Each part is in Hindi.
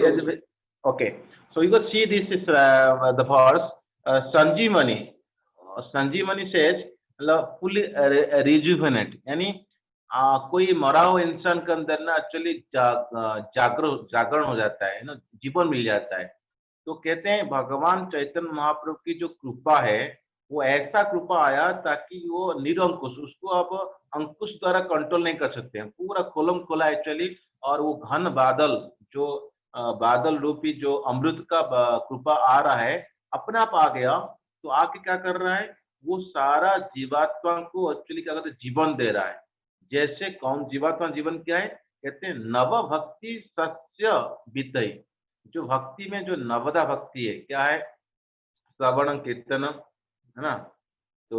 Okay, so you can see this is the verse Sanjivani. Sanjivani says fully rejuvenate, यानी कोई मरा हुआ इंसान के अंदर ना एक्चुअली जागरण हो जाता है ना, जीवन मिल जाता है। तो कहते हैं भगवान चैतन्य महाप्रभु की जो कृपा है वो ऐसा कृपा आया ताकि वो निरंकुश, उसको अब अंकुश द्वारा कंट्रोल नहीं कर सकते हैं, पूरा खोलम खोला एक्चुअली। और वो घन बादल जो बादल रूपी जो अमृत का कृपा आ रहा है अपने आप आ गया। तो आके क्या कर रहा है, वो सारा जीवात्मा को एक्चुअली क्या कहते हैं जीवन दे रहा है। जैसे कौन जीवात्मा जीवन क्या है, कहते हैं नव भक्ति सस्य वितई। जो भक्ति में जो नवदा भक्ति है क्या है, श्रवण कीर्तन है ना। तो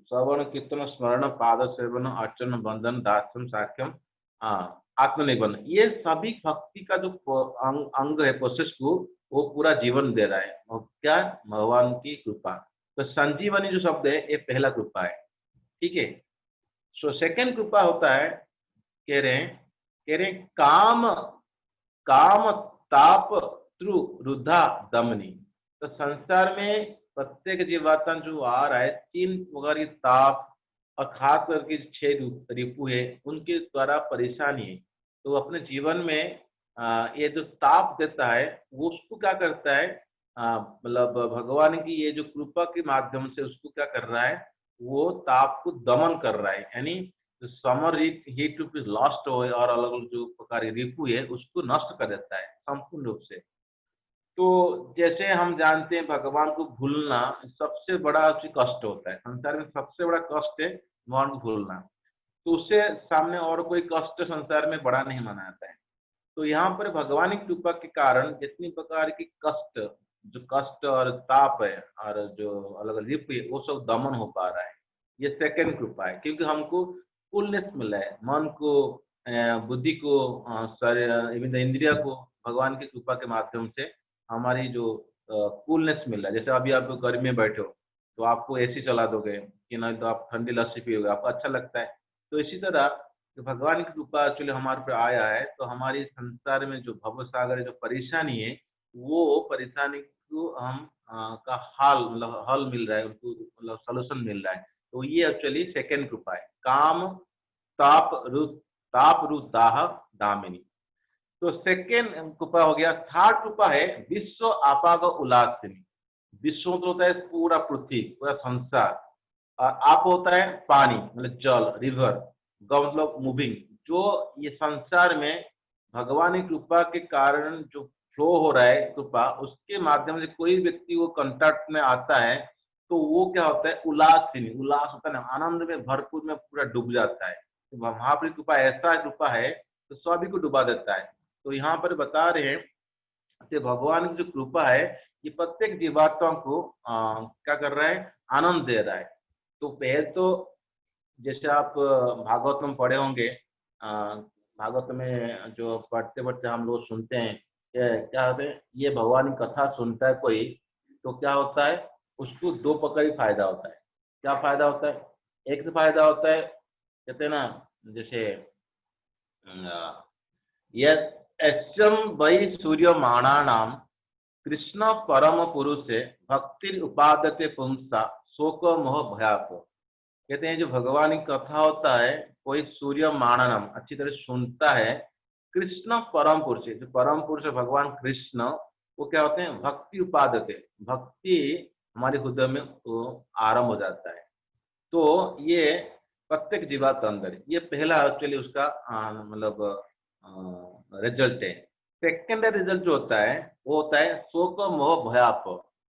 श्रवण कीर्तन स्मरण पाद सेवन अर्चन बंधन दास्यम साख्यम आत्मनिर्भर, ये सभी भक्ति का जो अंग है प्रोसेस को वो पूरा जीवन दे रहा है। और क्या, भगवान की कृपा। तो संजीवनी जो शब्द है ये पहला कृपा है, ठीक है। सो सेकंड कृपा होता है, कह रहे हैं काम काम ताप त्रु रुद्धा दमनी। तो संसार में प्रत्येक जीवात्मा जो आ रहा है तीन प्रकार की ताप और खास करके छह रिपु है उनके द्वारा परेशानी है। तो अपने जीवन में ये जो ताप देता है वो उसको क्या करता है, मतलब भगवान की ये जो कृपा के माध्यम से उसको क्या कर रहा है, वो ताप को दमन कर रहा है। यानी जो समर हीट रूप लॉस्ट हो और अलग अलग जो प्रकार रिपु है उसको नष्ट कर देता है संपूर्ण रूप से। तो जैसे हम जानते हैं भगवान को भूलना सबसे बड़ा कष्ट होता है, संसार में सबसे बड़ा कष्ट है भगवान को भूलना। तो उससे सामने और कोई कष्ट संसार में बड़ा नहीं माना जाता है। तो यहाँ पर भगवान की कृपा के कारण जितनी प्रकार की कष्ट, जो कष्ट और ताप है और जो अलग अलग रिप है वो सब दमन हो पा रहा है। ये सेकंड कृपा है, क्योंकि हमको फुलनेस मिला है, मन को बुद्धि को शरीर इंद्रिया को भगवान की कृपा के माध्यम से हमारी जो कूलनेस मिल रहा है। जैसे अभी आप गर्मी में बैठे हो तो आपको एसी चला दोगे कि नहीं तो आप ठंडी लस्सी पियोगे, आपको अच्छा लगता है। तो इसी तरह जो भगवान की कृपा एक्चुअली हमारे पे आया है तो हमारी संसार में जो भव सागर जो परेशानी है वो परेशानी को हम का हाल मतलब हल मिल रहा है, उनको मतलब सोल्यूशन मिल रहा है। तो ये एक्चुअली सेकेंड कृपा है, काम ताप रु दाह दामिनी। तो सेकेंड कृपा हो गया। थर्ड कृपा है विश्व आपाग उल्लासिनी। विश्व मतलब होता है पूरा पृथ्वी पूरा संसार, और आप होता है पानी मतलब जल रिवर, ग मतलब मूविंग। जो ये संसार में भगवान की कृपा के कारण जो फ्लो हो रहा है कृपा, उसके माध्यम से कोई व्यक्ति वो कांटेक्ट में आता है तो वो क्या होता है उल्लासिनी, उल्लास होता है ना, आनंद में भरपूर में पूरा डूब जाता है। तो महाप्रभु की कृपा ऐसा कृपा है तो सभी को डुबा देता है। तो यहाँ पर बता रहे हैं कि भगवान की जो कृपा है ये प्रत्येक जीवात्मा को क्या कर रहा है, आनंद दे रहा है। तो पहले तो जैसे आप भागवत में पढ़े होंगे, भागवत में जो पढ़ते पढ़ते हम लोग सुनते हैं क्या होते हैं, ये भगवान की कथा सुनता है कोई तो क्या होता है उसको दो प्रकार का फायदा होता है। क्या फायदा होता है, एक तो फायदा होता है कहते हैं ना, जैसे यम वै सूर्यमाणानाम कृष्ण परम पुरुषे भक्ति उपादते पुंसा शोक मोह भयाप। कहते हैं जो भगवान की कथा होता है कोई सूर्य माननम अच्छी तरह सुनता है, कृष्ण परम पुरुष, जो परम पुरुष है भगवान कृष्ण वो क्या होते हैं भक्ति उपादते, भक्ति हमारे हृदय में वो आरंभ हो जाता है। तो ये प्रत्येक जीवा के अंदर ये पहला एक्चुअली उसका मतलब रिजल्ट है। सेकेंड रिजल्ट जो होता है वो होता है शोक मोह भयाप।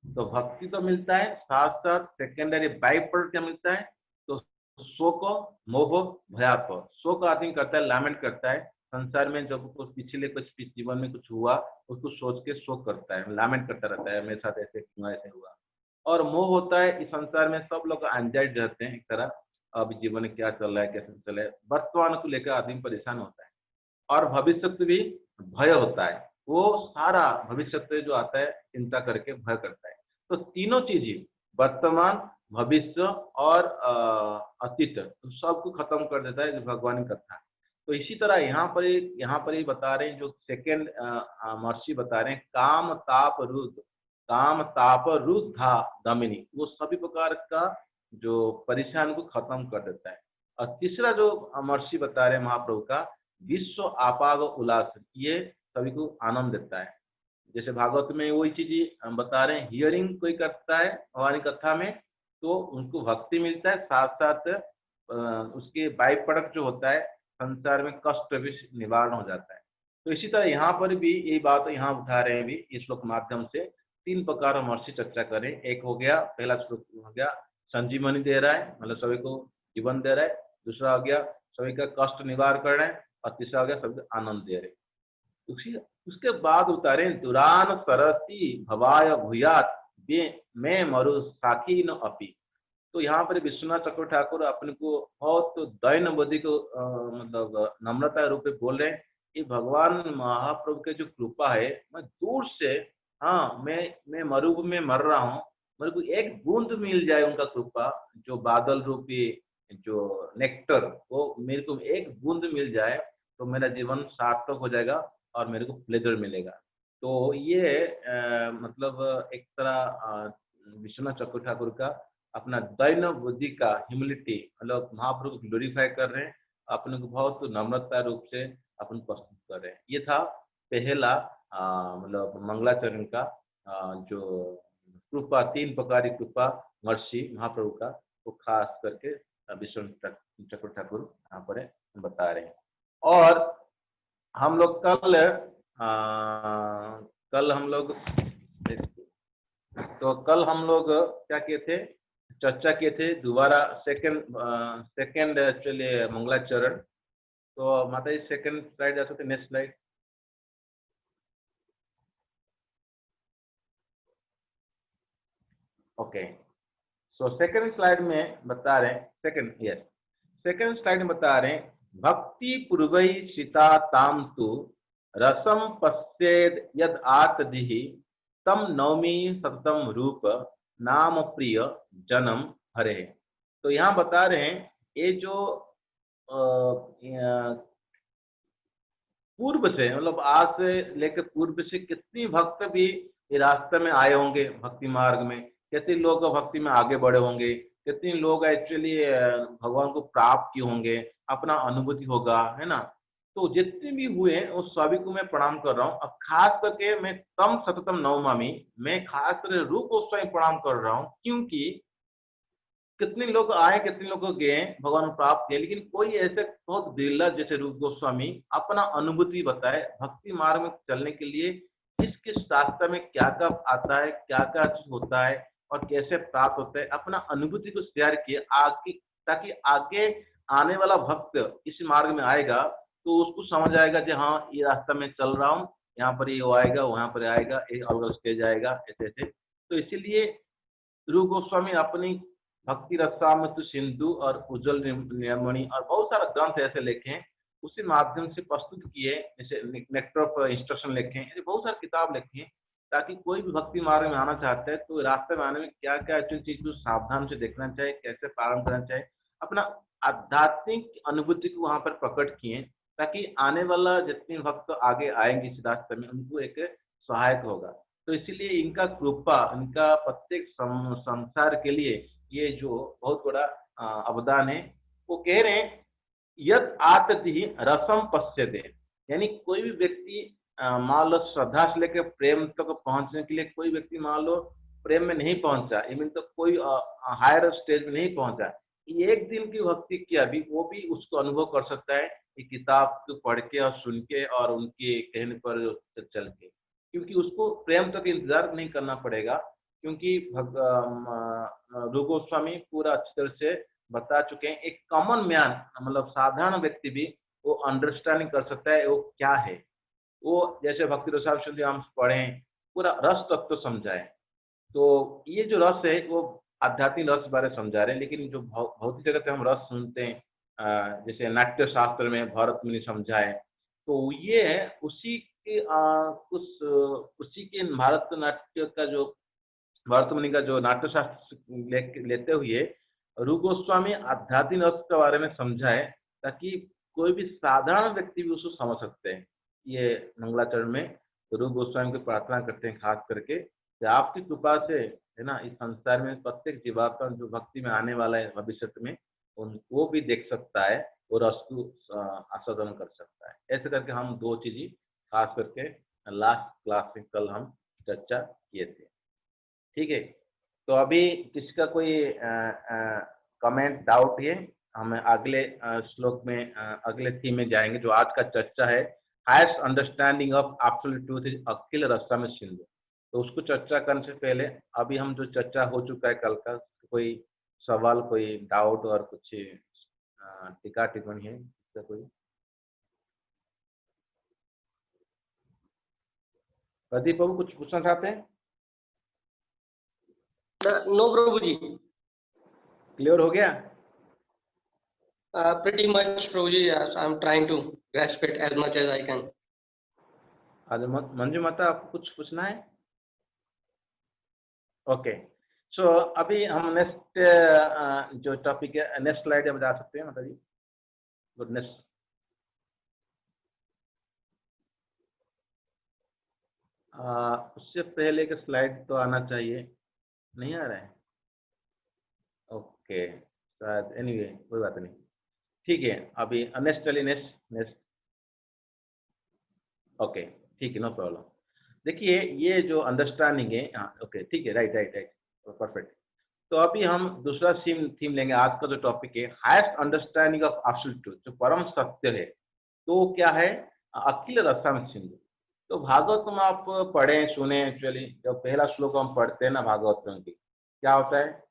तो भक्ति तो मिलता है, साथ साथ सेकेंडरी बाई प्रोडक्ट क्या मिलता है, तो शोक मोह भयाप। शोक आदमी करता है, लैमेंट करता है संसार में, जब कुछ पिछले कुछ जीवन में कुछ हुआ उसको सोच के शोक करता है, लैमेंट करता रहता है मेरे साथ ऐसे हुआ ऐसे हुआ। और मोह होता है इस संसार में सब लोग एंजाइटी रहते हैं एक तरह, अब जीवन में क्या चल रहा है कैसे चल रहा है, वर्तमान को लेकर आदमी परेशान होता है। और भविष्य भी भय होता है, वो सारा भविष्य जो आता है चिंता करके भय करता है। तो तीनों चीज ही वर्तमान भविष्य और अतीत सबको खत्म कर देता है जो भगवान की कथा। तो इसी तरह यहाँ पर ही बता रहे हैं, जो सेकेंड महर्षि बता रहे हैं, काम ताप रुद्धा दमिनी, वो सभी प्रकार का जो परेशान को खत्म कर देता है। और तीसरा जो महर्षि बता रहे हैं महाप्रभु का, विश्व आपाद उल्लास, ये सभी को आनंद देता है। जैसे भागवत में वही चीज बता रहे हैं, हियरिंग कोई करता है भगवान की कथा में तो उनको भक्ति मिलता है, साथ साथ उसके बाई प्रोडक्ट जो होता है संसार में कष्ट भी निवारण हो जाता है। तो इसी तरह यहाँ पर भी यही बात यहाँ उठा रहे हैं भी इस श्लोक माध्यम से। तीन प्रकार महर्षि चर्चा करें। एक हो गया, पहला श्लोक हो गया संजीवनी दे रहा है, मतलब सभी को जीवन दे रहा है। दूसरा हो गया सभी का कष्ट निवार कर रहे हैं। और तीसरा हो गया सभी को आनंद दे रहे हैं। उसके बाद उतारे दुरान सरसी भवाय भूयात मैं मरु साखी न अपी। तो यहाँ पर विश्वनाथ चक्रवर्ती ठाकुर अपने को बहुत दैन्य बुद्धि को मतलब नम्रता रूप में बोल रहे हैं कि भगवान महाप्रभु के जो कृपा है, मैं दूर से, हाँ मैं मरुभ में मर रहा हूँ, मेरे को एक बूंद मिल जाए उनका कृपा, जो बादल रूपी जो नेक्टर, वो मेरे को एक बूंद मिल जाए तो मेरा जीवन सार्थक हो जाएगा और मेरे को प्लेजर मिलेगा। तो ये मतलब एक तरह विश्वनाथ चक्रवर्ती ठाकुर का अपना दैन्य बुद्धि का ह्यूमिलिटी, मतलब महाप्रभु को ग्लोरीफाई कर रहे हैं, अपने को बहुत नम्रता रूप से अपन प्रस्तुत कर रहे हैं। ये था पहला मतलब मंगलाचरण का जो कृपा, तीन प्रकार की कृपा महर्षि महाप्रभु का, वो खास करके विश्वनाथ चक्रवर्ती ठाकुर यहाँ पर बता रहे हैं। और हम लोग कल हम लोग क्या किए थे, चर्चा किए थे दोबारा सेकंड एक्चुअली मंगलाचरण। तो माता जी सेकंड स्लाइड जा सकते, next slide. Okay, so second slide में बता रहे हैं, सेकंड स्लाइड में बता रहे हैं, भक्ति पूर्वै सीता ताम तु रसम पश्चेद यद आतदिहि तम नवमी सततम रूप नाम प्रिय जन्म हरे। तो यहाँ बता रहे हैं ये जो पूर्व से, मतलब आज से लेकर पूर्व से कितनी भक्त भी ये रास्ते में आए होंगे, भक्ति मार्ग में कितने लोग भक्ति में आगे बढ़े होंगे, कितने लोग एक्चुअली भगवान को प्राप्त किए होंगे, अपना अनुभूति होगा, है ना। तो जितने भी हुए उस सभी को मैं प्रणाम कर रहा हूँ। अब खास करके मैं तम सततम नवमामि, मैं खास करके रूप गोस्वामी प्रणाम कर रहा हूँ, क्योंकि कितने लोग आए, कितने लोग गए, भगवान को प्राप्त किए, लेकिन कोई ऐसे बहुत दुर्लभ जैसे रूप गोस्वामी अपना अनुभूति बताए भक्ति मार्ग में चलने के लिए किस किस रास्ते में क्या क्या आता है, क्या क्या होता है और कैसे प्राप्त होता है, अपना अनुभूति को शेयर किए आगे, ताकि आगे आने वाला भक्त इस मार्ग में आएगा तो उसको समझ आएगा कि हाँ ये रास्ता में चल रहा हूँ, यहाँ पर ये आएगा, वहां पर आएगा, एक अलग स्टेज आएगा, ऐसे ऐसे। तो इसीलिए रूप गोस्वामी अपनी भक्ति रसामृत सिंधु और उज्जवल नियमणि और बहुत सारा ग्रंथ ऐसे लिखे हैं, उसी माध्यम से प्रस्तुत किए, जैसे नेक्टर ऑफ इंस्ट्रक्शन लिखे हैं, ऐसे बहुत सारी किताब लिखी हैं, ताकि कोई भी भक्ति मार्ग में आना चाहता है तो रास्ते में आने में क्या क्या अच्छी चीज को सावधान से देखना चाहिए, कैसे पालन करना चाहिए, अपना आध्यात्मिक अनुभूति को वहां पर प्रकट किए, ताकि आने वाला जितने भक्त आगे आएंगे इस रास्ते में उनको एक सहायक होगा। तो इसीलिए इनका कृपा, इनका प्रत्येक संसार के लिए ये जो बहुत बड़ा अवदान है। वो कह रहे हैं यद आतति रसम पश्यते, यानी कोई भी व्यक्ति मान लो श्रद्धा से लेकर प्रेम तक पहुंचने के लिए, कोई व्यक्ति मान लो प्रेम में नहीं पहुंचा, इवन तो कोई हायर स्टेज में नहीं पहुंचा, एक दिन की भक्ति किया भी वो भी उसको अनुभव कर सकता है ये किताब को पढ़ के और सुन के और उनके कहने पर चल के, क्योंकि उसको प्रेम तक इंतजार नहीं करना पड़ेगा, क्योंकि रूप गोस्वामी पूरा अच्छी तरह से बता चुके हैं। एक कॉमन मैन, मतलब साधारण व्यक्ति भी वो अंडरस्टैंडिंग कर सकता है वो क्या है। वो जैसे भक्ति रसायन हम पढ़ें, पूरा रस तत्व तो समझाए। तो ये जो रस है वो आध्यात्मिक रस बारे समझा रहे हैं, लेकिन जो भौतिक जगत में हम रस सुनते हैं, जैसे नाट्य शास्त्र में भरत मुनि समझाए, तो ये उसी के उसी के भारत नाट्य का जो भरत मुनि का जो नाट्य शास्त्र लेते हुए रूप गोस्वामी आध्यात्मिक रस के बारे में समझाए, ताकि कोई भी साधारण व्यक्ति भी उसको समझ सकते हैं। ये मंगलाचरण में रूप गोस्वामी की प्रार्थना करते हैं खास करके कि आपकी कृपा से है ना इस संसार में प्रत्येक जीवात्मा जो भक्ति में आने वाला है भविष्य में उनको भी देख सकता है और उसको आस्वादन कर सकता है। ऐसे करके हम दो चीज खास करके लास्ट क्लास में कल हम चर्चा किए थे। ठीक है, तो अभी किसका कोई कमेंट डाउट है? हम अगले श्लोक में अगले थीम में जाएंगे। जो आज का चर्चा है highest understanding of absolute truth is Akhil Rasam Sindhu. तो उसको चर्चा करने से पहले अभी हम जो चर्चा हो चुका है कल का, कोई सवाल, कोई डाउट और कुछ टीका टिप्पणी है इसका कोई? प्रदीप बाबू कुछ पूछना चाहते हैं? नो प्रभु जी। क्लियर हो गया? Pretty much Prabhu ji, I'm trying to grasp it as much as I can. आज मंजू माता आपको कुछ पूछना है? ओके, सो अभी हम नेक्स्ट जो टॉपिक है नेक्स्ट स्लाइड में जा सकते हैं माता जी। गुडनेस, उससे पहले का स्लाइड तो आना चाहिए, नहीं आ रहा है? ओके, शायद एनीवे कोई बात नहीं, ठीक है। अभी नेक्स्ट चलिए, नेक्स्ट ओके, ठीक है, नो प्रॉब्लम। देखिए ये जो अंडरस्टैंडिंग है, हाँ ओके ठीक है, राइट परफेक्ट। तो अभी हम दूसरा थीम लेंगे। आज का जो टॉपिक है highest understanding of absolute truth, जो परम सत्य है। तो क्या है? अखिल रसम सिंधु। तो भागवत में आप पढ़े सुने, एक्चुअली जब पहला श्लोक हम पढ़ते हैं ना भागवत में की, क्या होता है?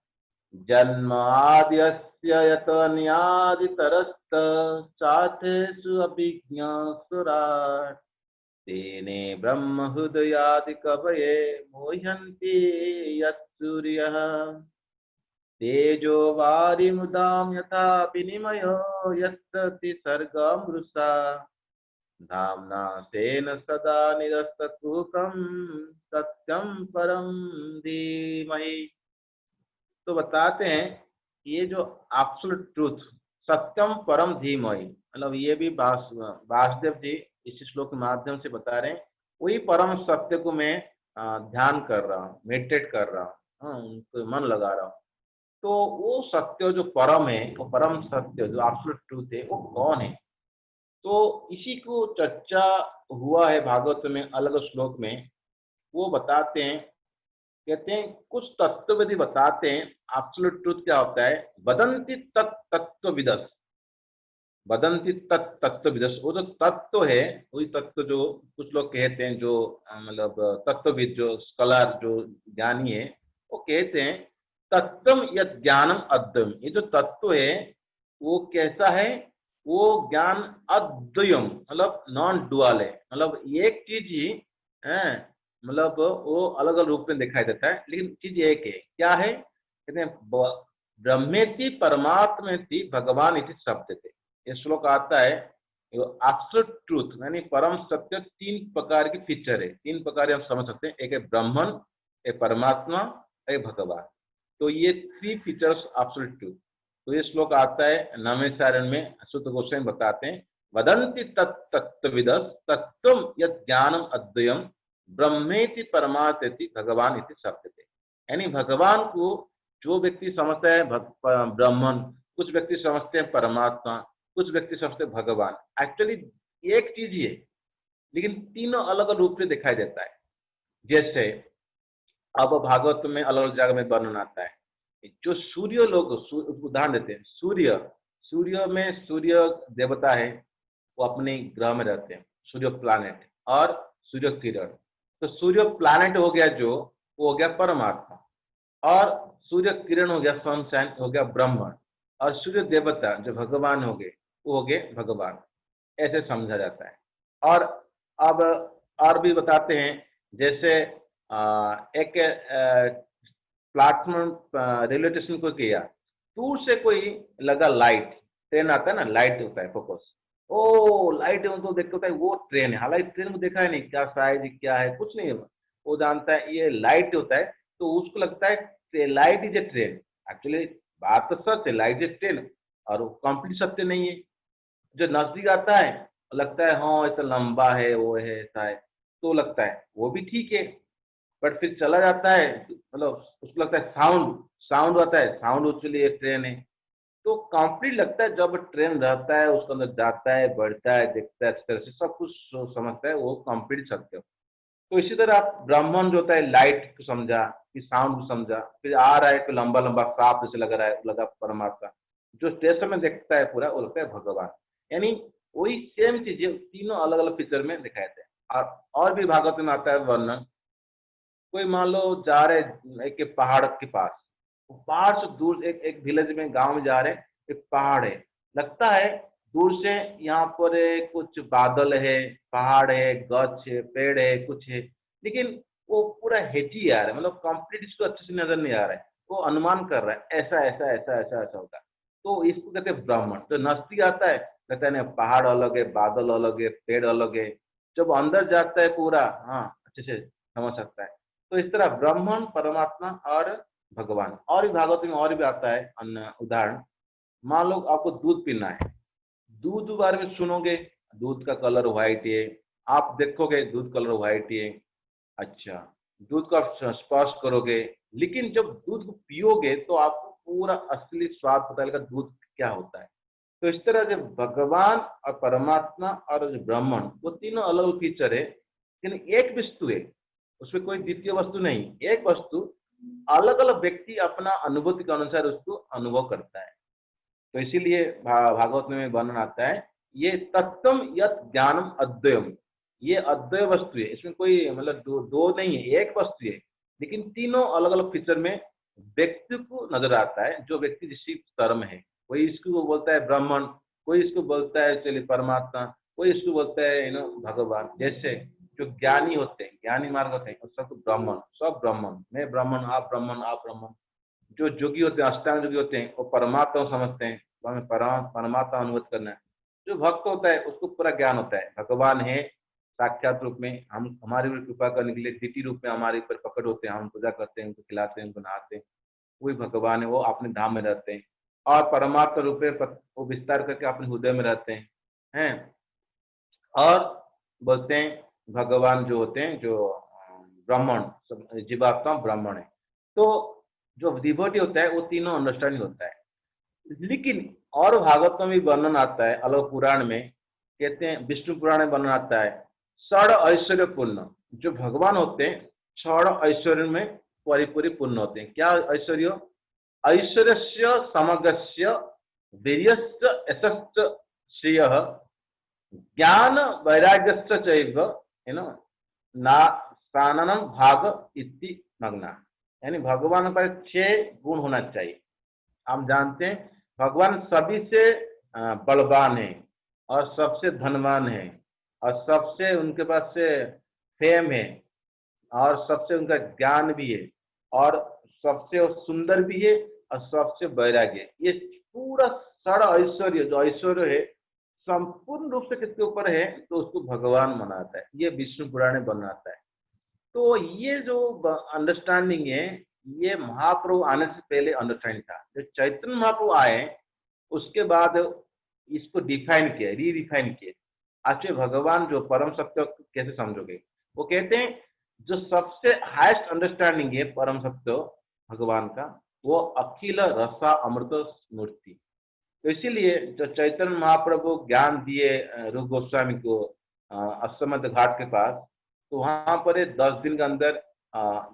जन्म आद्यस्य यत न्यादितरस्त चाथेषु अभिज्ञा सुराट तेने ब्रह्म हृदयादि कवये मोह्यन्ति यत्सूर्यः तेजो वारिमुदां यथा विनिमयो यत्तति सर्गमृषा धाम्ना तेन सदा निरस्तकुहकं सत्यं परं धीमहि। तो बताते हैं ये जो एब्सोल्यूट ट्रूथ सत्यम परम धीमहि, मतलब ये भी वासुदेव जी इस श्लोक के माध्यम से बता रहे हैं वही परम सत्य को मैं ध्यान कर रहा हूँ, मेडिटेट कर रहा हूँ, उनको मन लगा रहा हूँ। तो वो सत्य जो परम है, वो परम सत्य जो एब्सोल्यूट ट्रूथ है, वो कौन है? तो इसी को चर्चा हुआ है भागवत में अलग श्लोक में। वो बताते हैं, कहते हैं कुछ तत्वविधि बताते हैं एब्सोल्यूट ट्रूथ क्या होता है। वदंती तत्वविदस, वदंती तत्वविदस, वो जो तत्व है वही तत्व जो कुछ लोग कहते हैं, जो मतलब तत्वविद जो स्कॉलर जो ज्ञानी है वो कहते हैं तत्वम यत् ज्ञानम अद्वयम। ये जो तत्व है वो कैसा है? वो ज्ञान अद्वयम, मतलब नॉन डुअल है, मतलब एक चीज ही है, मतलब वो अलग अलग रूप में दिखाई देता है लेकिन चीज एक है। क्या है? कहते हैं ब्रह्मेति परमात्मेति भगवान इति शब्द थे। ये श्लोक आता है एब्सोल्यूट ट्रूथ यानी परम सत्य तीन प्रकार की फीचर है, तीन प्रकार हम समझ सकते हैं। एक है ब्राह्मण, एक परमात्मा, एक भगवान। तो ये थ्री फीचर्स एब्सोल्यूट ट्रूथ। तो ये श्लोक आता है नवमे सारण में, सुत गोस्वामी बताते हैं वदंति तत्विदस तत्वम यत् ज्ञानम अद्वयम ब्रह्मेति परमात्मेति भगवान इति शब्द थे। यानी भगवान को जो व्यक्ति समझता है ब्राह्मण, कुछ व्यक्ति समझते हैं परमात्मा, कुछ व्यक्ति समझते हैं भगवान। एक्चुअली एक चीज ही है लेकिन तीनों अलग अलग रूप में दिखाई देता है। जैसे अब भागवत में अलग अलग जगह में वर्णन आता है, जो सूर्य लोग उदाहरण देते हैं, सूर्य में सूर्य देवता है, वो अपने ग्रह में रहते हैं, सूर्य प्लानेट और सूर्य किरण। तो सूर्य प्लानेट हो गया जो, वो हो गया परमात्मा, और सूर्य किरण हो गया सनशाइन, हो गया ब्रह्मण, और सूर्य देवता जो भगवान हो गए वो हो गए भगवान। ऐसे समझा जाता है। और अब और भी बताते हैं, जैसे एक प्लेटफॉर्म रेलवे स्टेशन को किया, दूर से कोई लगा लाइट, ट्रेन आता है ना, लाइट होता है फोकस, ओ लाइट उनको देखते होता है वो ट्रेन है, हालांकि ट्रेन को देखा है नहीं, क्या साइज क्या है कुछ नहीं है, वो जानता है ये लाइट होता है, तो उसको लगता है light is a train. Actually बात तो सच है, लाइट इज ट्रेन, और वो कंप्लीट सत्य नहीं है। जो नजदीक आता है लगता है हाँ ऐसा लंबा है वो है ऐसा है, तो लगता है वो भी ठीक है। बट फिर चला जाता है मतलब उसको लगता है साउंड साउंड आता है, साउंड एक्चुअली एक ट्रेन है। तो कंप्लीट लगता है जब ट्रेन रहता है उसके अंदर जाता है बढ़ता है देखता है अच्छी तरह से सब कुछ समझता है वो कंप्लीट सत्य। तो इसी तरह आप ब्राह्मण जो होता है लाइट को समझा कि साउंड को समझा, फिर आ रहा है तो लंबा लंबा सांप जैसे लग रहा है लगा परमात्मा। जो स्टेशन में देखता है पूरा वो लगता है भगवान। यानी वही सेम चीजें तीनों अलग अलग पिक्चर में दिखाए थे। और भी भागवत में आता है वर्णन। कोई मान लो जा रहे एक पहाड़ के पास, वो पहाड़ से दूर एक एक विलेज में गांव में जा रहे हैं, एक पहाड़ है, लगता है दूर से यहाँ पर कुछ बादल है, पहाड़ है, गछ है, पेड़ है, कुछ है, लेकिन वो पूरा हेजी आ रहा है, मतलब कंप्लीट इसको अच्छे से नजर नहीं आ रहा है। वो अनुमान कर रहा है ऐसा ऐसा ऐसा ऐसा ऐसा होगा। तो इसको कहते हैं ब्राह्मण। तो नजदीक आता है कहता है नहीं पहाड़ अलग है, बादल अलग है, पेड़ अलग है। जब अंदर जाता है पूरा हाँ अच्छे से समझ सकता है। तो इस तरह ब्राह्मण परमात्मा और भगवान। और भी भागवत में और भी आता है अन्य उदाहरण। मान लो आपको दूध पीना है, दूध के बारे में सुनोगे, दूध का कलर व्हाइट है, आप देखोगे दूध कलर व्हाइट है, अच्छा, दूध को आप स्पर्श करोगे, लेकिन जब दूध को पियोगे तो आपको पूरा असली स्वाद पता लगेगा दूध क्या होता है। तो इस तरह जो भगवान और परमात्मा और जो ब्राह्मण वो तीनों अलग अलग फीचर है, लेकिन एक वस्तु है, उसमें कोई द्वितीय वस्तु नहीं, एक वस्तु अलग अलग व्यक्ति अपना अनुभूति के अनुसार उसको अनुभव करता है। तो इसीलिए भागवत में वर्णन आता है ये तत्वम यत ज्ञानम अद्वयम। ये अद्वय वस्तु है, इसमें कोई मतलब दो नहीं है, एक वस्तु है, लेकिन तीनों अलग अलग फीचर में व्यक्ति को नजर आता है जो व्यक्ति जिस कर्म है। कोई इसको बोलता है ब्राह्मण, कोई इसको बोलता है चलिए परमात्मा, कोई इसको बोलता है भगवान। जैसे जो ज्ञानी होते हैं, ज्ञानी मार्ग होते हैं, सब ब्राह्मण, सब ब्राह्मण, मैं ब्राह्मण आप ब्राह्मण। जो जोगी होते हैं, अष्टांग योगी होते हैं, वो परमात्मा को समझते हैं, तो हमें परमात्मा अनुभव करना है। जो भक्त होता है उसको पूरा ज्ञान होता है भगवान है साक्षात रूप में, हम हमारे ऊपर कृपा करने के लिए द्वितीय रूप में हमारे ऊपर प्रकट होते हैं, हम पूजा करते हैं, उनको खिलाते हैं, उनको नहाते हैं। वही भगवान है, वो अपने धाम में रहते हैं। और परमात्मा रूप में वो विस्तार करके अपने हृदय में रहते हैं। और बोलते हैं भगवान जो होते हैं जो ब्राह्मण, जीवात्मा ब्राह्मण है। तो जो डिवोटी होता है वो तीनों अंडरस्टैंडिंग होता है। लेकिन और भागवत में भी वर्णन आता है अलग पुराण में, कहते हैं विष्णु पुराण में वर्णन आता है षड ऐश्वर्य पूर्ण। जो भगवान होते हैं षड ऐश्वर्य में परिपूर्ण होते हैं। क्या ऐश्वर्य? ऐश्वर्य समग्रस्य वीर्यश्च यशश्च श्रेयः ज्ञान वैराग्यश्च चैव ना साननम भाग इति मग्ना। यानी भगवान पर 6 गुण होना चाहिए। हम जानते हैं भगवान सभी से बलवान है और सबसे धनवान है और सबसे उनके पास से फेम है और सबसे उनका ज्ञान भी है और सबसे वो सुंदर भी है और सबसे वैराग्य है। ये पूरा सारा ऐश्वर्य जो ऐश्वर्य है संपूर्ण रूप से किसके ऊपर है तो उसको भगवान मनाता है। ये विष्णु पुराण में बनाता है। तो ये जो अंडरस्टैंडिंग है ये महाप्रभु आने से पहले अंडरस्टैंडिंग था। जो चैतन्य महाप्रभु आए उसके बाद इसको डिफाइन किया, रीडिफाइन किया। आज भगवान जो परम सत्य कैसे समझोगे? वो कहते हैं जो सबसे हाईएस्ट अंडरस्टैंडिंग है परम सत्य भगवान का वो अखिल रसा अमृत मूर्ति। तो इसीलिए जो चैतन्य महाप्रभु ज्ञान दिए रूप गोस्वामी को अश्वमेध घाट के पास, तो वहां पर 10 दिन के अंदर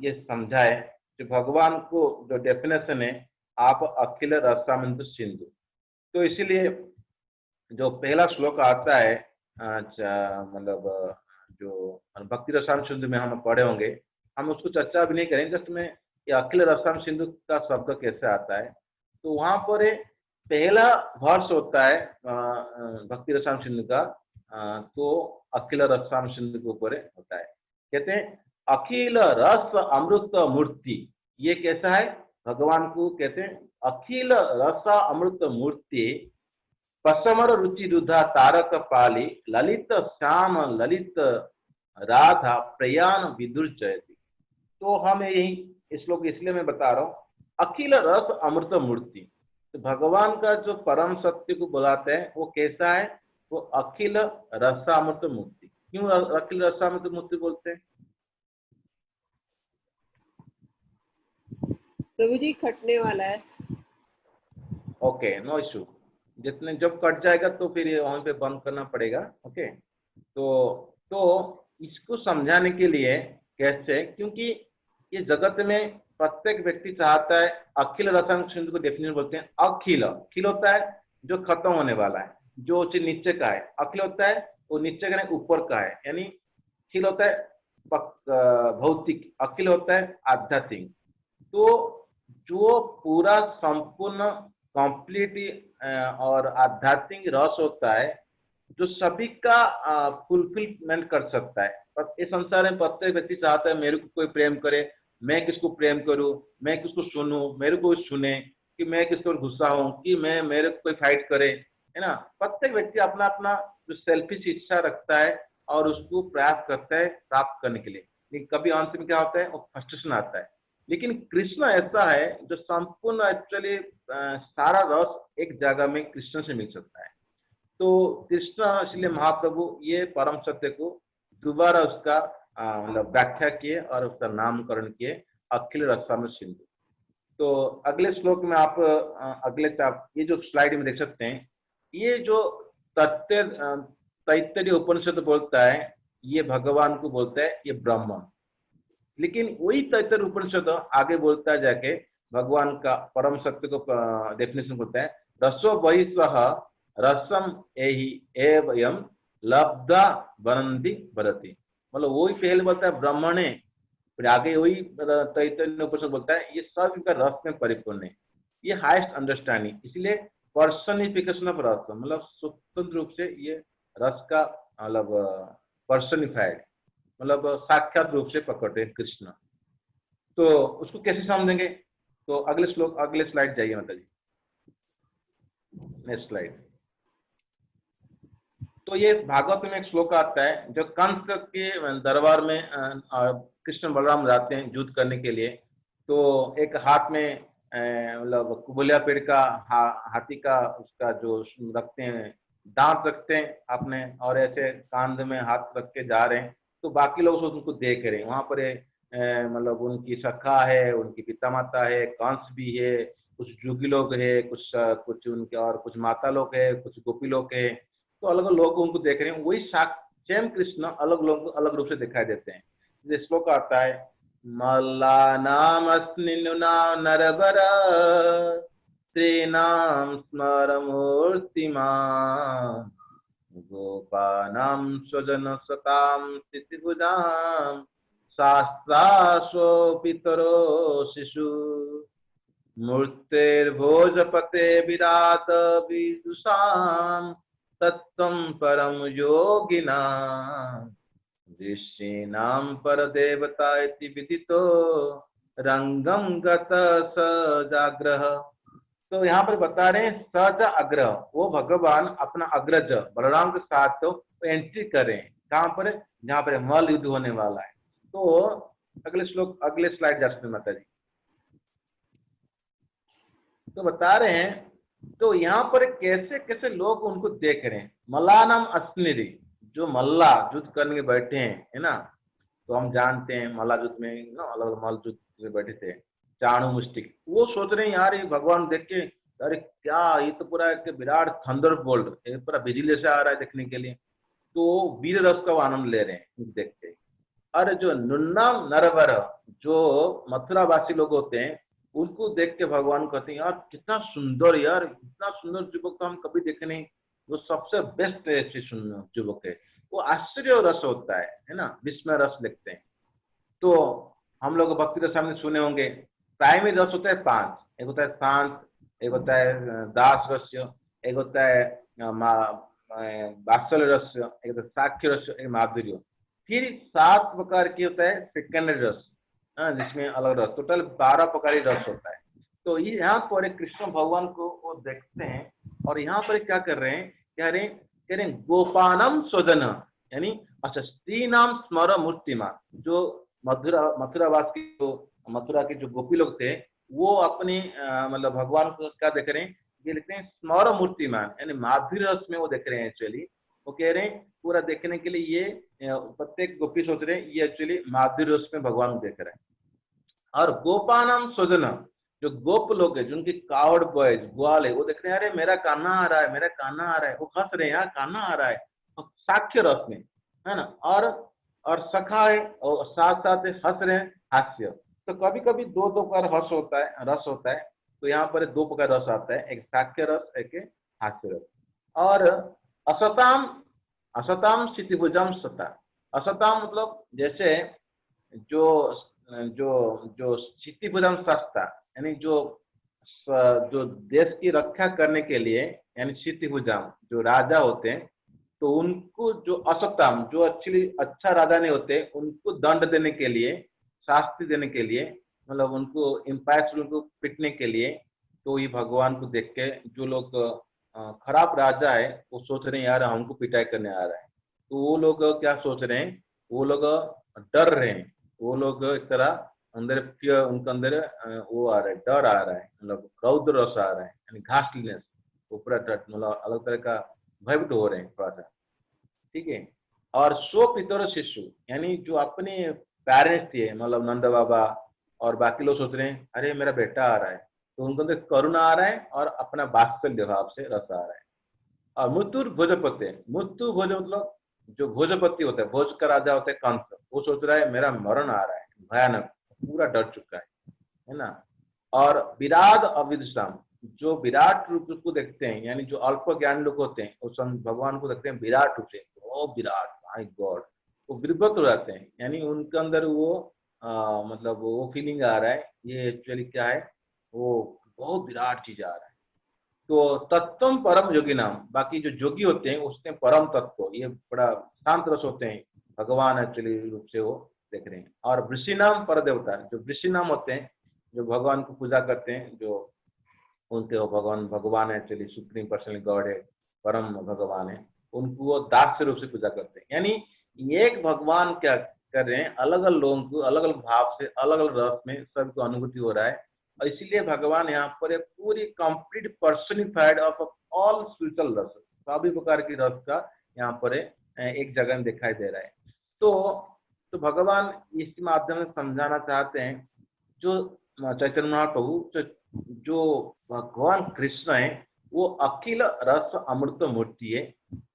ये समझाए कि भगवान को जो डेफिनेशन है आप अखिल रसामृत सिंधु। तो इसीलिए जो पहला श्लोक आता है मतलब जो भक्ति रसायन सिंधु में हम पढ़े होंगे, हम उसको चर्चा भी नहीं करेंगे, जस्ट में ये अखिल रसायन सिंधु का शब्द कैसे आता है। तो वहां पर पहला वर्ष होता है भक्ति रसायन सिंधु का, तो अखिल रसायन सिंधु के ऊपर होता है। कहते हैं अखिल रस अमृत मूर्ति। ये कैसा है? भगवान को कहते हैं अखिल रस अमृत मूर्ति पसमर रुचि रुधा तारक पाली ललित श्याम ललित राधा प्रयाण विदुर जयती। तो हम यही इस श्लोक इसलिए मैं बता रहा हूँ अखिल रस अमृत मूर्ति। तो भगवान का जो परम सत्य को बुलाते हैं वो कैसा है? वो अखिल रसामृत मूर्ति। क्यों अखिल रसामृत मूर्ति बोलते हैं? प्रभु जी खटने वाला है। Okay, no issue. जितने जब कट जाएगा तो फिर ये वहां पे बंद करना पड़ेगा। ओके, तो इसको समझाने के लिए कैसे, क्योंकि ये जगत में प्रत्येक व्यक्ति चाहता है अखिल रसायन सिंधु को डेफिनेशन बोलते हैं अखिल। अखिल होता है जो खत्म होने वाला है, जो चीज नीचे का है। अखिल होता है वो नीचे का नहीं ऊपर का है, यानी अखिल होता है भौतिक, अखिल होता है आध्यात्मिक। तो जो पूरा संपूर्ण कंप्लीट और आध्यात्मिक रस होता है जो सभी का फुलफिलमेंट कर सकता है। पर इस संसार में प्रत्येक व्यक्ति चाहता है मेरे को कोई प्रेम करे, मैं किसको प्रेम करूं, मैं किसको सुनूं, मेरे को सुने, कि मैं किस पर गुस्सा हूं, कि मैं मेरे को कोई फाइट करे, है ना। प्रत्येक व्यक्ति अपना अपना जो सेल्फिश इच्छा रखता है और उसको प्रयास करता है प्राप्त करने के लिए। लेकिन कभी अंत में क्या होता है, वो फ्रस्ट्रेशन आता है। लेकिन कृष्ण ऐसा है जो संपूर्ण एक्चुअली सारा रस एक जगह में कृष्ण से मिल सकता है। तो कृष्ण इसलिए महाप्रभु ये परम सत्य को दोबारा उसका मतलब व्याख्या किए और उसका नामकरण किए अखिल रसामृत सिंधु। तो अगले श्लोक में आप ये जो स्लाइड में देख सकते हैं, ये जो तैत्तरीय उपनिषद बोलता है ये भगवान को बोलता है ये ब्रह्म। लेकिन वही तैत्तरीय उपनिषद आगे बोलता है जाके भगवान का परम सत्य को डेफिनेशन बोलता है रसो वही स्वः रसम एहि एवं लब्धा वनंति वदति। मतलब वही पहले बोलता है ब्रह्मणे, फिर आगे वही तैत्तरीय उपनिषद बोलता है ये सब इनका रस में परिपूर्ण है, ये हाईएस्ट अंडरस्टैंडिंग। इसलिए पर्सनिफिकेशन ऑफ रस, मतलब स्वतंत्र रूप से ये रस का मतलब पर्सनिफाइड, मतलब साक्षात रूप से पकड़ते हैं कृष्ण। तो उसको कैसे समझेंगे? तो अगले श्लोक, अगले स्लाइड जाइए माता जी, नेक्स्ट स्लाइड। तो ये भागवत में एक श्लोक आता है जो कंस के दरबार में कृष्ण बलराम जाते हैं युद्ध करने के लिए। तो एक हाथ में मतलब कुबलिया पेड़ का हाथी का उसका जो रखते हैं, दांत रखते हैं अपने, और ऐसे कांध में हाथ रख के जा रहे हैं। तो बाकी लोग उनको देख रहे हैं। वहां पर मतलब उनकी सखा है, उनकी पिता माता है, कंस भी है, कुछ जुगी लोग है, कुछ उनके और कुछ माता लोग है, कुछ गोपी लोग है। तो अलग अलग लोग उनको देख रहे हैं। वही सेम कृष्ण अलग लोग अलग रूप से दिखाई देते हैं। जैसे श्लोक आता है मल्लानाम अस्मिन्नुना नरवर स्त्रीणाम स्मरमूर्तिमान् गोपानां स्वजन सतां स्थितिभुजां शास्त्रासो पितरो शिशु मूर्तिर्भोजपते विराट विदुषां तत्त्वं परम योगिनां ऋषीणां परदेवता इति विदितो रंगम गत सजाग्रह। तो यहाँ पर बता रहे हैं सज अग्रह, वो भगवान अपना अग्रज बलराम के साथ तो एंट्री करें कहाँ पर, जहाँ पर मल युद्ध होने वाला है। तो अगले श्लोक, अगले स्लाइड जा सकते हैं माता जी। तो बता रहे हैं तो यहाँ पर कैसे कैसे लोग उनको देख रहे हैं। मल्लानाम अस्निरी, जो मल्ला युद्ध करने के बैठे हैं, है ना। तो हम जानते हैं मल्ला युद्ध में ना अलग अलग मल्ल युद्ध में बैठे थे, चाणु मुष्टिक। वो सोच रहे हैं यार ये भगवान देख के, अरे क्या ये तो पूरा एक विराट थंडर बोल्ट, पूरा बिजली से आ रहा है देखने के लिए। तो वीर रस का आनंद ले रहे हैं देख के। और जो नुन्नाम नरवर, जो मथुरावासी लोग होते हैं, उनको देख के भगवान कहते हैं यार कितना सुंदर, यार इतना सुंदर युवक तो हम कभी देखे नहीं, वो सबसे बेस्ट ऐसे युवक है। वो आश्चर्य रस होता है ना, विस्मय रस लिखते हैं। तो हम लोग भक्ति रस सामने सुने होंगे, प्राइमरी रस होता है 5। एक होता है शांत, एक होता है दास रस्य, एक होता है वात्सल्य रस्य, एक होता है साक्ष्य रस्य, एक माधुर्य। फिर 7 प्रकार की होता है सेकेंडरी रस, जिसमें अलग रस, टोटल 12 प्रकार की रस होता है। तो ये यहाँ पर कृष्ण भगवान को वो देखते हैं और यहाँ पर क्या कर रहे हैं, कह रहे हैं गोपानम स्वजन, यानी अच्छा स्त्री नाम स्मर मूर्तिमान। जो मथुरावास के जो मथुरा के जो गोपी लोग थे, वो अपने मतलब भगवान को क्या देख रहे हैं, ये लिखते हैं स्मर मूर्तिमान, यानी माधुर्य रस में वो देख रहे हैं एक्चुअली। वो कह रहे हैं पूरा देखने के लिए ये प्रत्येक गोपी सोच रहे हैं ये एक्चुअली माधुर्य रस में भगवान को देख रहे हैं। और गोपानाम स्वजन, जो गोप लोग है, जिनकी कावड़ बॉयज ग्वाल है, वो देख रहे हैं अरे मेरा कान्हा आ रहा है, मेरा कान्हा आ रहा है, वो हंस रहे हैं यार कान्हा आ रहा है, और साक्ष्य रस में, है ना। और सखा है और साथ साथ हंस रहे हैं, हास्य। तो कभी कभी दो दो प्रकार हर्ष होता है, रस होता है। तो यहाँ पर दो प्रकार रस आता है, एक साक्ष्य रस, एक हास्य रस। और असताम, असताम स्थितिभुजम सता। असताम मतलब जैसे जो जो जो स्थितिभुजम सस्ता, यानी जो देश की रक्षा करने के लिए, यानी स्थितिभुजम जो राजा होते हैं, तो उनको जो असत्ताम, जो एक्चुअली अच्छा राजा नहीं होते, उनको दंड देने के लिए, शास्ति देने के लिए, मतलब उनको इम्पैक्ट, उनको पिटने के लिए, तो ये भगवान को देख के जो लोग खराब राजा है वो सोच रहे हैं यार हमको पिटाई करने आ रहा है, तो वो लोग क्या सोच रहे हैं, वो लोग डर रहे हैं, वो लोग एक तरह अंदर फियर, उनके अंदर वो आ रहा है, डर आ रहा है, मतलब रौद्र रस आ रहा है, यानी घासलीनेस, ऊपर मतलब अलग तरह का भयभीत हो रहे हैं थोड़ा सा, ठीक है। और सो पितर शिशु, यानी जो अपने पेरेंट्स थे, मतलब नंद बाबा और बाकी लोग सोच रहे हैं अरे मेरा बेटा आ रहा है, तो उनको अंदर करुणा आ रहा है और अपना वात्सल्य भाव से रस आ रहा है। और मृत्यु भोजपति, मृत्यु भोज मतलब जो भोजपति होता है, भोज का राजा होता है कंस, वो सोच रहा है मेरा मरण आ रहा है भयानक, पूरा डर चुका है ना। और विराट अविदुषाम, जो विराट रूप को देखते हैं, यानी जो अल्प ज्ञान लोग होते हैं, उस भगवान को देखते हैं विराट रूप से, ओ विराट, माय गॉड, वो विभ्रत हो जाते हैं, यानी उनके अंदर वो मतलब वो फीलिंग आ रहा है ये एक्चुअली क्या है, वो बहुत विराट चीज आ रहा है। तो तत्वम परम योगी नाम, बाकी जो जोगी होते हैं उसके परम तत्व, ये बड़ा शांत रस होते हैं, भगवान एक्चुअली रूप से वो देख रहे हैं। और वृषि नाम पर देवता, जो वृषि नाम होते हैं, जो भगवान को पूजा करते हैं, जो उनके वो भगवान भगवान एक्चुअली सुप्रीम पर्सनल गॉड है, परम भगवान है, उनको वो दास रूप से पूजा करते हैं। यानी एक भगवान क्या कर रहे हैं, अलग अलग लोगों को अलग अलग भाव से, अलग अलग रस में सबको अनुभूति हो रहा है। और इसीलिए भगवान यहाँ पर एक पूरी complete personified of all spiritual रस, सभी प्रकार की रस का यहाँ पर एक जगह में दिखाई दे रहा है। तो भगवान इस माध्यम से समझाना चाहते हैं, जो चैतन्य महाप्रभु, जो भगवान कृष्ण है, वो अखिल रस अमृत मूर्ति है।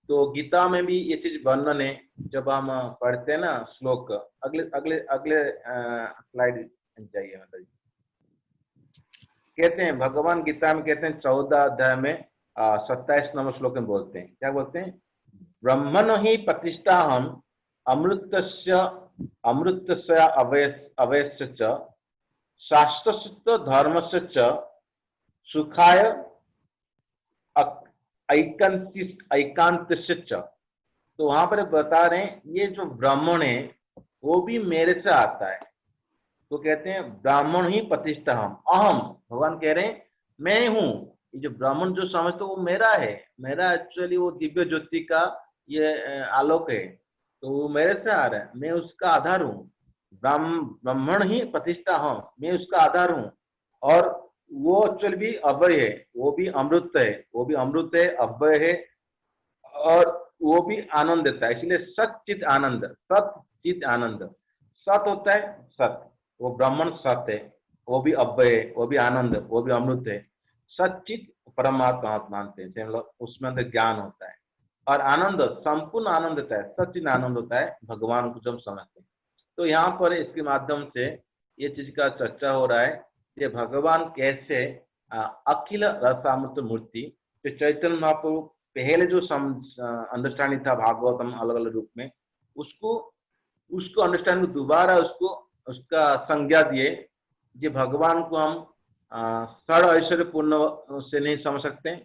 तो गीता में भी ये चीज वर्णन है, जब हम पढ़ते हैं ना श्लोक, अगले अगले अगले स्लाइड चाहिए, मतलब कहते हैं भगवान गीता में कहते हैं 14 अध्याय में 27 नंबर श्लोक में बोलते हैं, क्या बोलते हैं, ब्रह्मण ही प्रतिष्ठा हम अमृतस्य अवयस्य च शास्त्रस्य धर्मस्य च सुखाय ऐकांतस्य च। तो वहां पर बता रहे हैं ये जो ब्राह्मण है वो भी मेरे से आता है। तो कहते हैं ब्राह्मण ही प्रतिष्ठा हम, अहम, भगवान कह रहे हैं मैं हूँ, ये जो ब्राह्मण जो समझते वो मेरा है, मेरा एक्चुअली वो दिव्य ज्योति का ये आलोक है, तो वो मेरे से आ रहा है, मैं उसका आधार हूँ। ब्राह्मण ही प्रतिष्ठा हम, मैं उसका आधार हूँ। और वो एक्चुअली भी अव्यय है, वो भी अमृत है, वो भी अमृत है, अव्यय है, और वो भी आनंद देता है, इसलिए सचित आनंद, सत चित आनंद। सत होता है सत, वो ब्राह्मण सत है, वो भी अव्यय है, वो भी आनंद, वो भी अमृत है। सचित परमात्मा मानते हैं, मतलब उसमें अंदर ज्ञान होता है, और आनंद संपूर्ण आनंद होता है, सचिन आनंद होता है भगवान को जब समझते हैं। तो यहाँ पर इसके माध्यम से ये चीज का चर्चा हो रहा है कि भगवान कैसे अखिल रसामृत मूर्ति, जो चैतन्य महाप्रभु पहले जो अंडरस्टैंडिंग था भागवतम अलग अलग रूप में, उसको अंडरस्टैंड दोबारा उसको उसका संज्ञा दिए, कि भगवान को हम षड ऐश्वर्य पूर्ण से नहीं समझ सकते,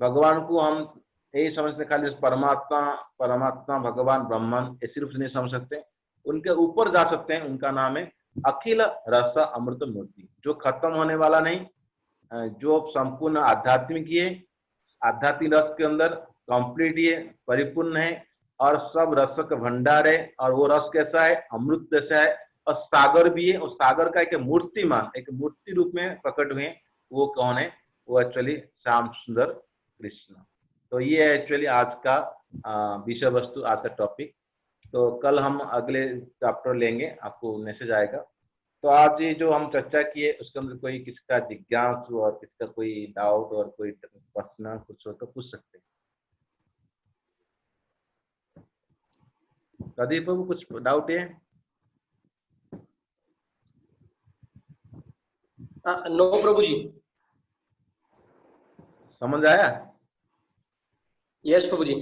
भगवान को हम यही समझते खाली परमात्मा परमात्मा भगवान ब्रह्मन ऐसे रूप से नहीं समझ सकते, उनके ऊपर जा सकते हैं। उनका नाम है अखिल रस अमृत मूर्ति, जो खत्म होने वाला नहीं, जो संपूर्ण आध्यात्मिक है, आध्यात्मिक रस के अंदर कंप्लीट है, परिपूर्ण है, और सब रस का भंडार है। और वो रस कैसा है, अमृत जैसा है, और सागर भी है, और सागर का एक मूर्तिमान, एक मूर्ति रूप में प्रकट हुए, वो कौन है, वो एक्चुअली श्याम सुंदर कृष्ण। तो ये एक्चुअली आज का विषय वस्तु आज का टॉपिक। तो कल हम अगले चैप्टर लेंगे, आपको मैसेज आएगा। तो आज ये जो हम चर्चा किए उसके अंदर कोई किसका जिज्ञासु और किसका कोई डाउट और कोई प्रश्न कुछ हो तो पूछ सकते हैं। प्रदीप बाबू कुछ डाउट है? नो प्रभु जी। समझ आया? यस प्रभु जी।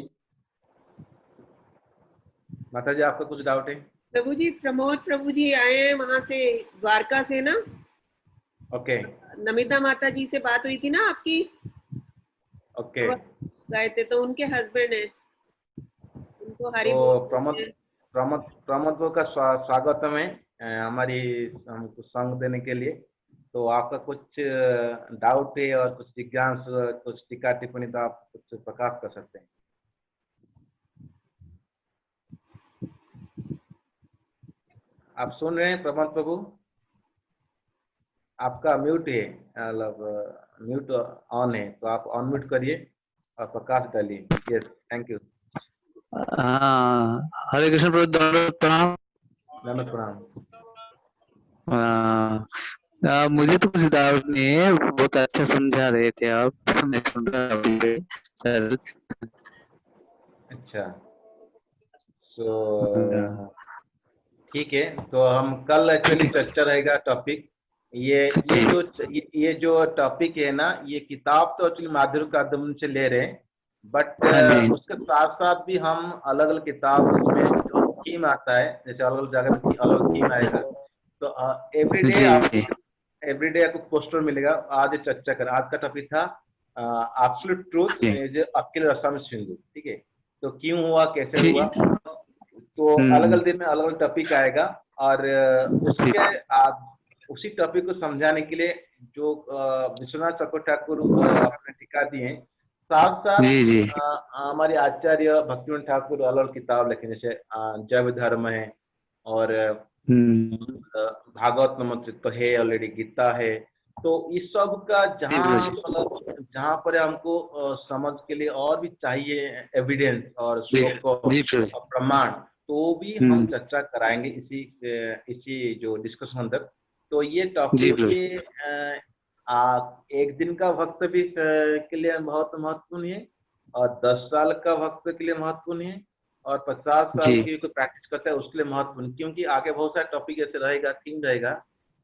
माता जी आपका कुछ डाउट है? प्रभु जी, प्रमोद प्रभु जी आए हैं वहां से, द्वारका से ना। ओके नमिता माता जी से बात हुई थी ना आपकी, ओके। गए थे तो उनके हस्बैंड है, उनको हरि तो बोल प्रमोद बोलते हैं। प्रमोद प्रमोद को का स्वागतम है हमारी हमको संग देने के लिए। तो आपका कुछ डाउट है और कुछ जिज्ञासा कुछ टीका टिप्पणी तो आप कुछ प्रकाश कर सकते हैं। आप सुन रहे हैं प्रमोद प्रभु? आपका म्यूट है, मतलब म्यूट ऑन है, तो आप अनम्यूट करिए और प्रकाश डालिए। Yes, thank you. हाँ, हरे कृष्ण प्रभु, दंडवत प्रणाम। नमस्कार प्रणाम। मुझे तो कुछ डाउट नहीं है, बहुत अच्छा समझा रहे थे आप, मैं सुन रहा हूँ सर। अच्छा, तो ठीक है, तो हम कल एक्चुअली चर्चा रहेगा टॉपिक ये जो टॉपिक है ना, ये किताब तो एक्चुअली माधुर्य कादम्बनी से ले रहे हैं, बट हाँ जी उसके साथ साथ भी हम अलग अलग किताब उसमें जो थीम आता है, जैसे अलग अलग जगह में अलग थीम आएगा, तो एवरीडे जी आपको पोस्टर मिलेगा। आज ये चर्चा कर, आज का टॉपिक था एब्सोल्यूट ट्रूथ जी जो अखिल रसायन सिंधु। ठीक है, तो क्यों हुआ, कैसे जी। हुआ, तो अलग अलग दिन में अलग अलग टॉपिक आएगा। और जी उसके उसी टॉपिक को समझाने के लिए जो विश्वनाथ चक्रवर्ती ठाकुर अपने टीका दिए हैं, साथ साथ जी जी। हमारे आचार्य भक्तिविनोद ठाकुर अलग अलग किताब लिखे, जैसे जैव धर्म है और भागवत नमस्कृत है, ऑलरेडी गीता है। तो इस सब का जी जहाँ प्रभु जी। मतलब जहाँ पर हमको समझ के लिए और भी चाहिए एविडेंस और जी श्लोक जी प्रभु जी। और प्रमाण, तो भी हम चर्चा कराएंगे इसी जो डिस्कशन अंदर। तो ये जी टॉपिक प्रभु जी। ये एक दिन का वक्त भी के लिए बहुत महत्वपूर्ण है, और 10 साल का वक्त के लिए महत्वपूर्ण है, और 50 साल जी की जो प्रैक्टिस करता है उसके लिए महत्वपूर्ण, क्योंकि आगे बहुत सारे टॉपिक ऐसे रहेगा, थीम रहेगा।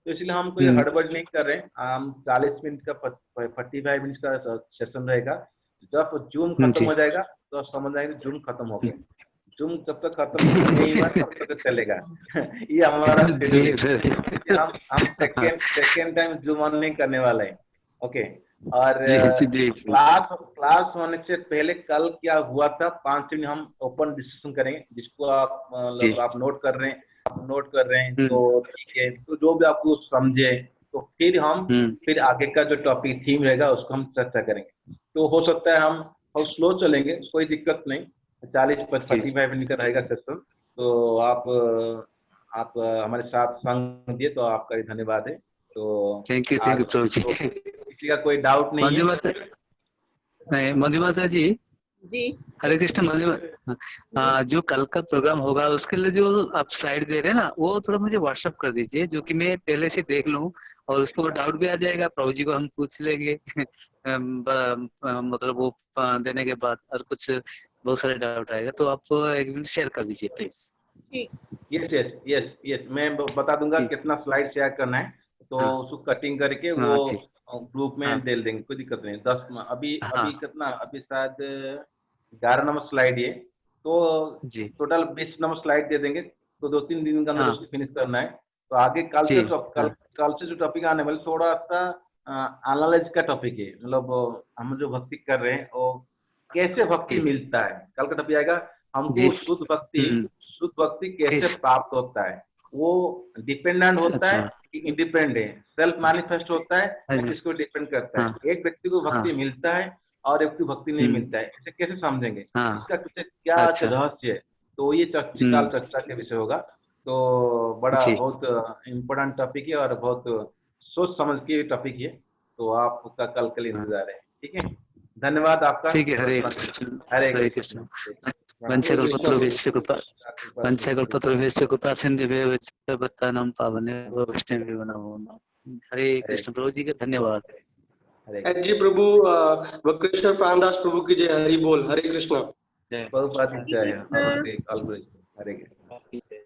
तो इसलिए हम कोई हड़बड़ नहीं कर रहे हैं। हम 40 मिनट का 45 मिनट का सेशन रहेगा। जब जूम खत्म जी हो जाएगा तो समझ आएंगे जूम खत्म हो गया। जूम जब तक खत्म नहीं हुआ तब तक चलेगा। ये हमारा शेड्यूल जी है। प्रभु इसलिए हम सेकेंड टाइम जूम ऑन नहीं करने वाले हैं। ओके, और जी जी क्लास होने से पहले कल क्या हुआ था 5 मिनट हम ओपन डिस्कशन करेंगे, जिसको आप जी। मतलब आप नोट कर रहे हैं तो ठीक है। तो जो भी आपको समझे, तो फिर आगे का जो टॉपिक थीम रहेगा उसको हम चर्चा करेंगे। तो हो सकता है हम बहुत स्लो चलेंगे, कोई दिक्कत नहीं। 45 मिनट का रहेगा सेशन। तो आप हमारे साथ संग दिए तो आपका भी धन्यवाद है। तो थैंक यू आज प्रभु जी। तो किसी का कोई डाउट नहीं मंजू है? माता, नहीं मंजू माता जी, जी हरे कृष्ण। मंजू माता, जो कल का प्रोग्राम होगा उसके लिए जो आप स्लाइड दे रहे हैं ना, वो थोड़ा मुझे व्हाट्सअप कर दीजिए, जो कि मैं पहले से देख लूं, और उसको डाउट भी आ जाएगा, प्रभु जी को हम पूछ लेंगे। मतलब वो देने के बाद और कुछ बहुत सारे डाउट आएगा, तो आप एक मिनट शेयर कर दीजिए प्लीज। ठीक। यस यस यस यस, मैं बता दूंगा ठीक। कितना स्लाइड शेयर करना है। तो हाँ उसको कटिंग करके वो हाँ ठीक। ग्रुप में हाँ दे देंगे, कोई दिक्कत नहीं। 10 अभी हाँ अभी कितना, अभी शायद 11 नंबर स्लाइड ये। तो जी टोटल 20 नंबर स्लाइड दे देंगे। तो 2-3 दिन के अंदर हाँ उसको फिनिश करना है। तो आगे जी हाँ कल से जो टॉपिक आने वाले थोड़ा सा एनालिज का टॉपिक है, मतलब हम जो भक्ति कर रहे हैं वो कैसे भक्ति जी मिलता है। कल का टॉपिक आएगा जी। हमको शुद्ध भक्ति कैसे किस प्राप्त होता है। वो डिपेंडेंट होता है अच्छा। कि इंडिपेंडेंट है, सेल्फ मैनिफेस्ट होता है हाँ या जी किसको डिपेंड करता हाँ है। एक व्यक्ति को हाँ भक्ति मिलता है और एक व्यक्ति को भक्ति नहीं मिलता है, इसे कैसे समझेंगे, हाँ। इसका पीछे क्या अच्छा। रहस्य है। तो ये काल चर्चा के विषय होगा। तो बड़ा जी बहुत इम्पोर्टेंट टॉपिक है और बहुत सोच समझ के टॉपिक है। तो आपका कल के लिए हाँ इंतजार है, ठीक है। धन्यवाद आपका। ठीक है, हरे कृष्ण। हरे हरे कृष्ण। कृष्ण। वंशकल्पतरुभ्यश्च कृपा वंशकल्पतरुभ्यश्च कृपा सिन्धुभ्यश्च पतितानां पावनेभ्यो वैष्णवेभ्यो नमो नमः। हरे कृष्ण। प्रभु जी का धन्यवाद। हरे एच जी प्रभु, वक्रेश्वर प्राणदास प्रभु की जय, हरि बोल, हरे कृष्ण। जय प्रभुपाद की जय। कृष्ण। Okay, all good. हरे कृष्ण। कृष्ण।